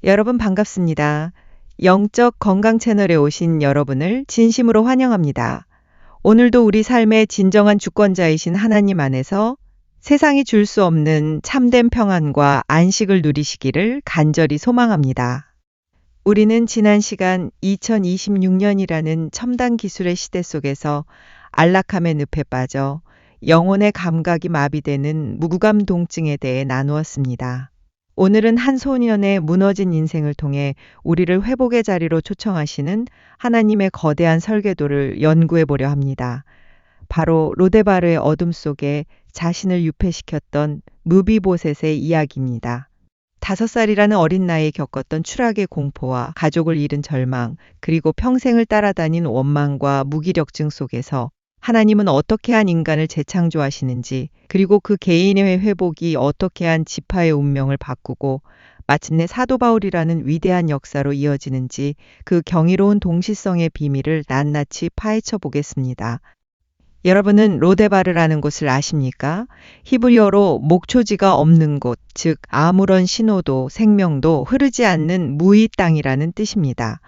여러분 반갑습니다. 영적 건강 채널에 오신 여러분을 진심으로 환영합니다. 오늘도 우리 삶의 진정한 주권자이신 하나님 안에서 세상이 줄 수 없는 참된 평안과 안식을 누리시기를 간절히 소망합니다. 우리는 지난 시간 2026년이라는 첨단 기술의 시대 속에서 안락함의 늪에 빠져 영혼의 감각이 마비되는 무감동증에 대해 나누었습니다. 오늘은 한 소년의 무너진 인생을 통해 우리를 회복의 자리로 초청하시는 하나님의 거대한 설계도를 연구해 보려 합니다. 바로 로데바르의 어둠 속에 자신을 유폐시켰던 무비보셋의 이야기입니다. 5살이라는 어린 나이에 겪었던 추락의 공포와 가족을 잃은 절망, 그리고 평생을 따라다닌 원망과 무기력증 속에서 하나님은 어떻게 한 인간을 재창조하시는지, 그리고 그 개인의 회복이 어떻게 한 지파의 운명을 바꾸고 마침내 사도 바울이라는 위대한 역사로 이어지는지 그 경이로운 동시성의 비밀을 낱낱이 파헤쳐 보겠습니다. 여러분은 로데바르라는 곳을 아십니까? 히브리어로 목초지가 없는 곳, 즉 아무런 신호도 생명도 흐르지 않는 무의 땅이라는 뜻입니다.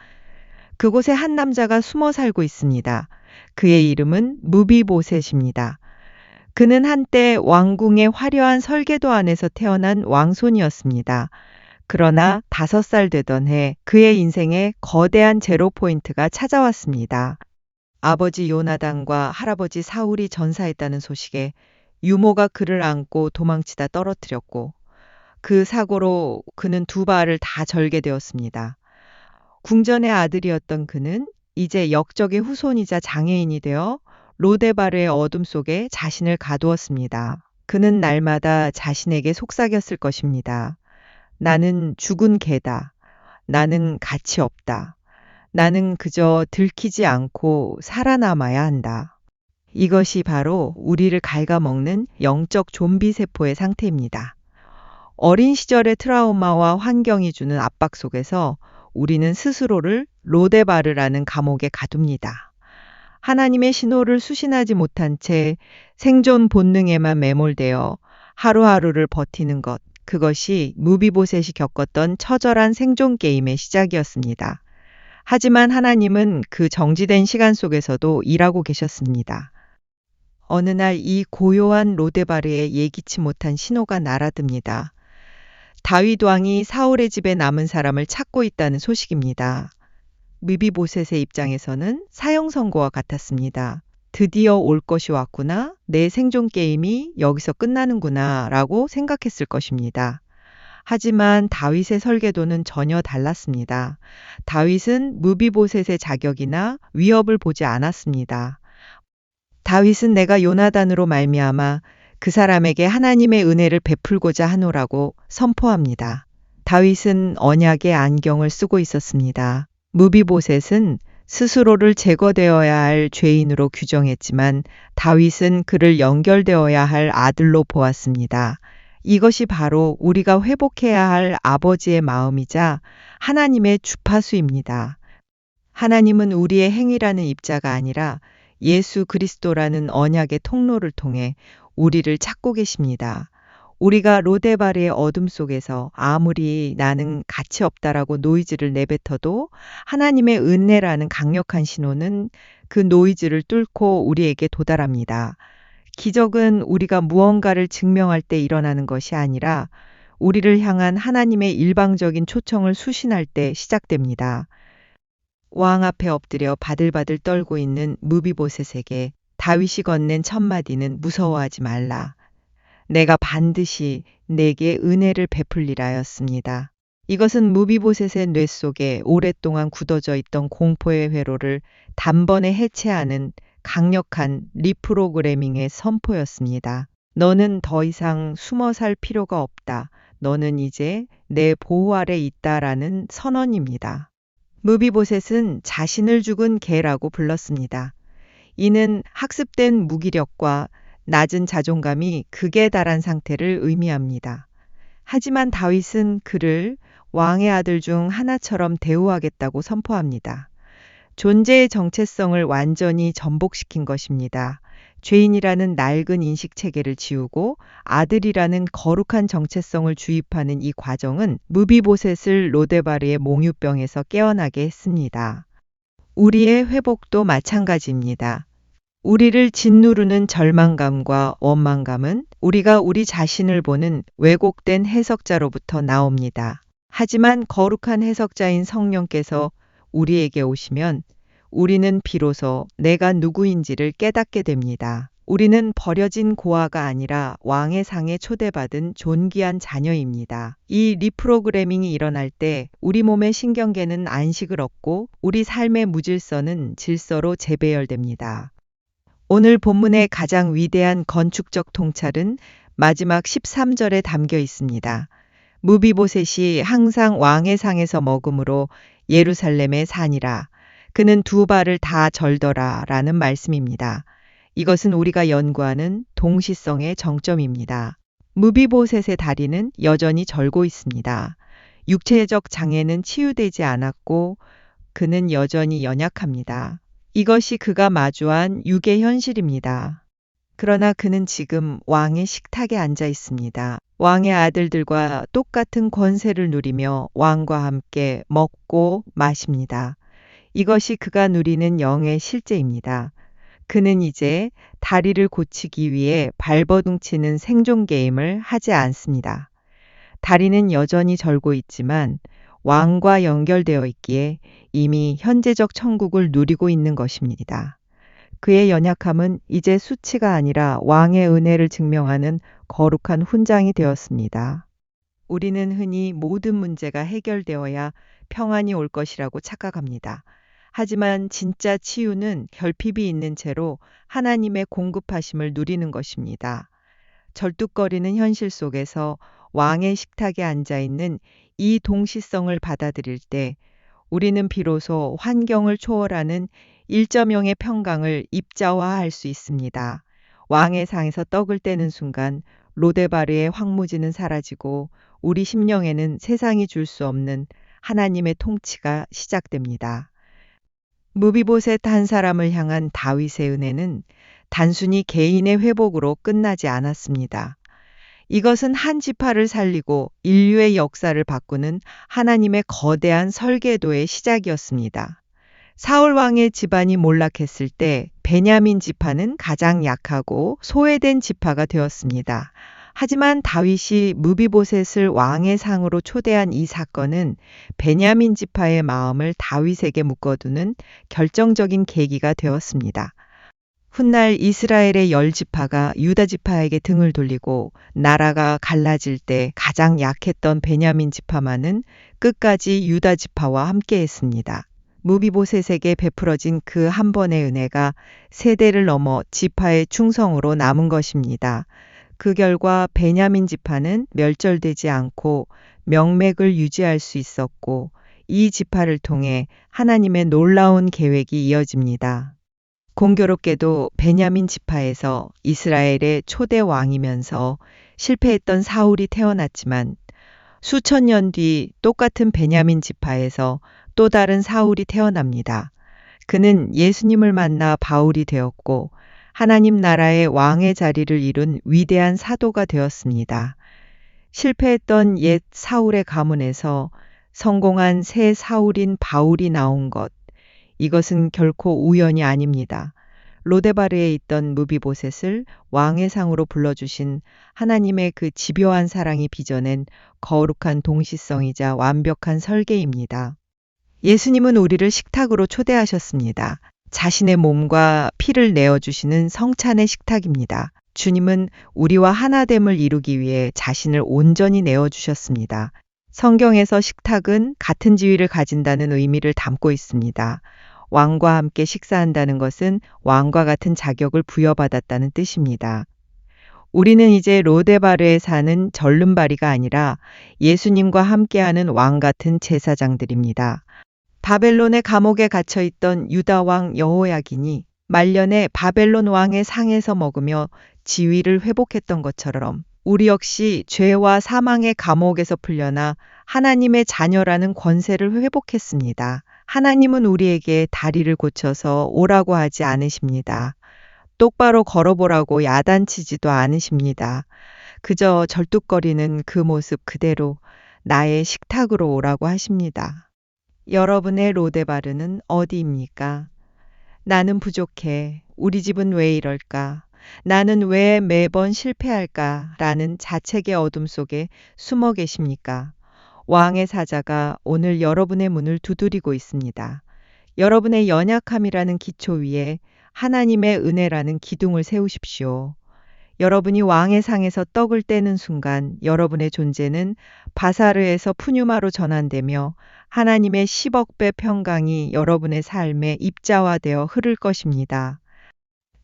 그곳에 한 남자가 숨어 살고 있습니다. 그의 이름은 무비보셋입니다. 그는 한때 왕궁의 화려한 설계도 안에서 태어난 왕손이었습니다. 그러나 5살 되던 해 그의 인생에 거대한 제로 포인트가 찾아왔습니다. 아버지 요나단과 할아버지 사울이 전사했다는 소식에 유모가 그를 안고 도망치다 떨어뜨렸고, 그 사고로 그는 2발을 다 절게 되었습니다. 궁전의 아들이었던 그는 이제 역적의 후손이자 장애인이 되어 로데바르의 어둠 속에 자신을 가두었습니다. 그는 날마다 자신에게 속삭였을 것입니다. 나는 죽은 개다. 나는 가치 없다. 나는 그저 들키지 않고 살아남아야 한다. 이것이 바로 우리를 갉아먹는 영적 좀비 세포의 상태입니다. 어린 시절의 트라우마와 환경이 주는 압박 속에서 우리는 스스로를 로데바르라는 감옥에 가둡니다. 하나님의 신호를 수신하지 못한 채 생존 본능에만 매몰되어 하루하루를 버티는 것, 그것이 무비보셋이 겪었던 처절한 생존 게임의 시작이었습니다. 하지만 하나님은 그 정지된 시간 속에서도 일하고 계셨습니다. 어느 날 이 고요한 로데바르에 예기치 못한 신호가 날아듭니다. 다윗 왕이 사울의 집에 남은 사람을 찾고 있다는 소식입니다. 무비보셋의 입장에서는 사형 선고와 같았습니다. 드디어 올 것이 왔구나. 내 생존 게임이 여기서 끝나는구나 라고 생각했을 것입니다. 하지만 다윗의 설계도는 전혀 달랐습니다. 다윗은 무비보셋의 자격이나 위협을 보지 않았습니다. 다윗은 내가 요나단으로 말미암아 그 사람에게 하나님의 은혜를 베풀고자 하노라고 선포합니다. 다윗은 언약의 안경을 쓰고 있었습니다. 무비보셋은 스스로를 제거되어야 할 죄인으로 규정했지만 다윗은 그를 연결되어야 할 아들로 보았습니다. 이것이 바로 우리가 회복해야 할 아버지의 마음이자 하나님의 주파수입니다. 하나님은 우리의 행위라는 입자가 아니라 예수 그리스도라는 언약의 통로를 통해 우리를 찾고 계십니다. 우리가 로데바르의 어둠 속에서 아무리 나는 가치 없다라고 노이즈를 내뱉어도 하나님의 은혜라는 강력한 신호는 그 노이즈를 뚫고 우리에게 도달합니다. 기적은 우리가 무언가를 증명할 때 일어나는 것이 아니라 우리를 향한 하나님의 일방적인 초청을 수신할 때 시작됩니다. 왕 앞에 엎드려 바들바들 떨고 있는 무비보셋에게 다윗이 건넨 첫 마디는 무서워하지 말라. 내가 반드시 내게 은혜를 베풀리라였습니다. 이것은 무비보셋의 뇌 속에 오랫동안 굳어져 있던 공포의 회로를 단번에 해체하는 강력한 리프로그래밍의 선포였습니다. 너는 더 이상 숨어 살 필요가 없다. 너는 이제 내 보호 아래 있다라는 선언입니다. 무비보셋은 자신을 죽은 개라고 불렀습니다. 이는 학습된 무기력과 낮은 자존감이 극에 달한 상태를 의미합니다. 하지만 다윗은 그를 왕의 아들 중 하나처럼 대우하겠다고 선포합니다. 존재의 정체성을 완전히 전복시킨 것입니다. 죄인이라는 낡은 인식 체계를 지우고 아들이라는 거룩한 정체성을 주입하는 이 과정은 무비보셋을 로데바르의 몽유병에서 깨어나게 했습니다. 우리의 회복도 마찬가지입니다. 우리를 짓누르는 절망감과 원망감은 우리가 우리 자신을 보는 왜곡된 해석자로부터 나옵니다. 하지만 거룩한 해석자인 성령께서 우리에게 오시면 우리는 비로소 내가 누구인지를 깨닫게 됩니다. 우리는 버려진 고아가 아니라 왕의 상에 초대받은 존귀한 자녀입니다. 이 리프로그래밍이 일어날 때 우리 몸의 신경계는 안식을 얻고 우리 삶의 무질서는 질서로 재배열됩니다. 오늘 본문의 가장 위대한 건축적 통찰은 마지막 13절에 담겨 있습니다. 무비보셋이 항상 왕의 상에서 먹음으로 예루살렘에 사니라. 그는 두 발을 다 절더라 라는 말씀입니다. 이것은 우리가 연구하는 동시성의 정점입니다. 무비보셋의 다리는 여전히 절고 있습니다. 육체적 장애는 치유되지 않았고 그는 여전히 연약합니다. 이것이 그가 마주한 육의 현실입니다. 그러나 그는 지금 왕의 식탁에 앉아 있습니다. 왕의 아들들과 똑같은 권세를 누리며 왕과 함께 먹고 마십니다. 이것이 그가 누리는 영의 실제입니다. 그는 이제 다리를 고치기 위해 발버둥치는 생존 게임을 하지 않습니다. 다리는 여전히 절고 있지만 왕과 연결되어 있기에 이미 현재적 천국을 누리고 있는 것입니다. 그의 연약함은 이제 수치가 아니라 왕의 은혜를 증명하는 거룩한 훈장이 되었습니다. 우리는 흔히 모든 문제가 해결되어야 평안이 올 것이라고 착각합니다. 하지만 진짜 치유는 결핍이 있는 채로 하나님의 공급하심을 누리는 것입니다. 절뚝거리는 현실 속에서 왕의 식탁에 앉아 있는 이 동시성을 받아들일 때 우리는 비로소 환경을 초월하는 1.0의 평강을 입자화할 수 있습니다. 왕의 상에서 떡을 떼는 순간 로데바르의 황무지는 사라지고 우리 심령에는 세상이 줄 수 없는 하나님의 통치가 시작됩니다. 무비보셋 한 사람을 향한 다윗의 은혜는 단순히 개인의 회복으로 끝나지 않았습니다. 이것은 한 지파를 살리고 인류의 역사를 바꾸는 하나님의 거대한 설계도의 시작이었습니다. 사울 왕의 집안이 몰락했을 때 베냐민 지파는 가장 약하고 소외된 지파가 되었습니다. 하지만 다윗이 무비보셋을 왕의 상으로 초대한 이 사건은 베냐민 지파의 마음을 다윗에게 묶어두는 결정적인 계기가 되었습니다. 훗날 이스라엘의 10지파가 유다 지파에게 등을 돌리고 나라가 갈라질 때 가장 약했던 베냐민 지파만은 끝까지 유다 지파와 함께했습니다. 무비보셋에게 베풀어진 그 한 번의 은혜가 세대를 넘어 지파의 충성으로 남은 것입니다. 그 결과 베냐민 지파는 멸절되지 않고 명맥을 유지할 수 있었고 이 지파를 통해 하나님의 놀라운 계획이 이어집니다. 공교롭게도 베냐민 지파에서 이스라엘의 초대 왕이면서 실패했던 사울이 태어났지만 수천 년 뒤 똑같은 베냐민 지파에서 또 다른 사울이 태어납니다. 그는 예수님을 만나 바울이 되었고 하나님 나라의 왕의 자리를 이룬 위대한 사도가 되었습니다. 실패했던 옛 사울의 가문에서 성공한 새 사울인 바울이 나온 것, 이것은 결코 우연이 아닙니다. 로데바르에 있던 무비보셋을 왕의 상으로 불러주신 하나님의 그 집요한 사랑이 빚어낸 거룩한 동시성이자 완벽한 설계입니다. 예수님은 우리를 식탁으로 초대하셨습니다. 자신의 몸과 피를 내어주시는 성찬의 식탁입니다. 주님은 우리와 하나됨을 이루기 위해 자신을 온전히 내어주셨습니다. 성경에서 식탁은 같은 지위를 가진다는 의미를 담고 있습니다. 왕과 함께 식사한다는 것은 왕과 같은 자격을 부여받았다는 뜻입니다. 우리는 이제 로데바르에 사는 절름발이가 아니라 예수님과 함께하는 왕 같은 제사장들입니다. 바벨론의 감옥에 갇혀있던 유다 왕 여호야긴이 말년에 바벨론 왕의 상에서 먹으며 지위를 회복했던 것처럼 우리 역시 죄와 사망의 감옥에서 풀려나 하나님의 자녀라는 권세를 회복했습니다. 하나님은 우리에게 다리를 고쳐서 오라고 하지 않으십니다. 똑바로 걸어보라고 야단치지도 않으십니다. 그저 절뚝거리는 그 모습 그대로 나의 식탁으로 오라고 하십니다. 여러분의 로데바르는 어디입니까? 나는 부족해. 우리 집은 왜 이럴까? 나는 왜 매번 실패할까? 라는 자책의 어둠 속에 숨어 계십니까? 왕의 사자가 오늘 여러분의 문을 두드리고 있습니다. 여러분의 연약함이라는 기초 위에 하나님의 은혜라는 기둥을 세우십시오. 여러분이 왕의 상에서 떡을 떼는 순간 여러분의 존재는 바사르에서 푸뉴마로 전환되며 하나님의 10억 배 평강이 여러분의 삶에 입자화되어 흐를 것입니다.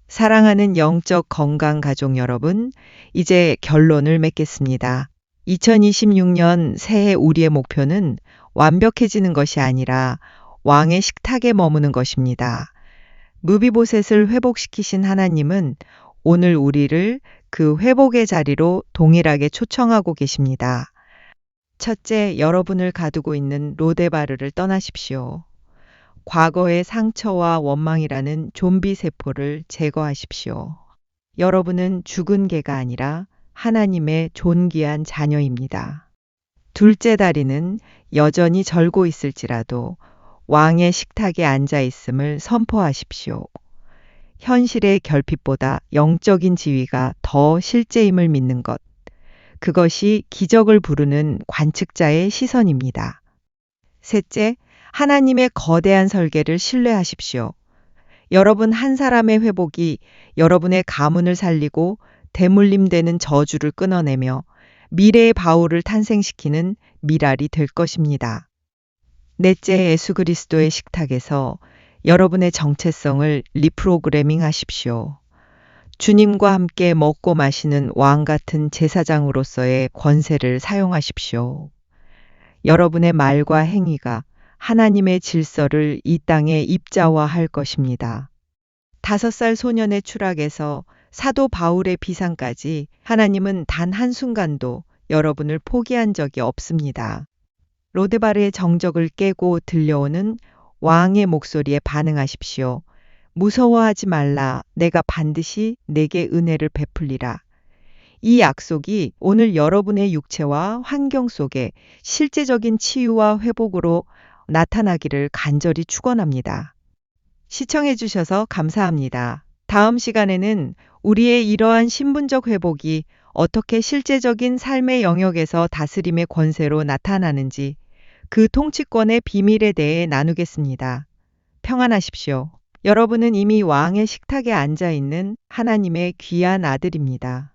사랑하는 영적 건강 가족 여러분, 이제 결론을 맺겠습니다. 2026년 새해 우리의 목표는 완벽해지는 것이 아니라 왕의 식탁에 머무는 것입니다. 무비보셋을 회복시키신 하나님은 오늘 우리를 그 회복의 자리로 동일하게 초청하고 계십니다. 첫째, 여러분을 가두고 있는 로데바르를 떠나십시오. 과거의 상처와 원망이라는 좀비 세포를 제거하십시오. 여러분은 죽은 개가 아니라 하나님의 존귀한 자녀입니다. 둘째 다리는 여전히 절고 있을지라도 왕의 식탁에 앉아 있음을 선포하십시오. 현실의 결핍보다 영적인 지위가 더 실제임을 믿는 것. 그것이 기적을 부르는 관측자의 시선입니다. 셋째, 하나님의 거대한 설계를 신뢰하십시오. 여러분 한 사람의 회복이 여러분의 가문을 살리고 대물림되는 저주를 끊어내며 미래의 바울을 탄생시키는 미랄이 될 것입니다. 넷째, 예수 그리스도의 식탁에서 여러분의 정체성을 리프로그래밍 하십시오. 주님과 함께 먹고 마시는 왕 같은 제사장으로서의 권세를 사용하십시오. 여러분의 말과 행위가 하나님의 질서를 이 땅에 입자화할 것입니다. 5살 소년의 추락에서 사도 바울의 비상까지 하나님은 단 한순간도 여러분을 포기한 적이 없습니다. 로데바르의 정적을 깨고 들려오는 왕의 목소리에 반응하십시오. 무서워하지 말라. 내가 반드시 내게 은혜를 베풀리라. 이 약속이 오늘 여러분의 육체와 환경 속에 실제적인 치유와 회복으로 나타나기를 간절히 축원합니다. 시청해 주셔서 감사합니다. 다음 시간에는 우리의 이러한 신분적 회복이 어떻게 실제적인 삶의 영역에서 다스림의 권세로 나타나는지 그 통치권의 비밀에 대해 나누겠습니다. 평안하십시오. 여러분은 이미 왕의 식탁에 앉아 있는 하나님의 귀한 아들입니다.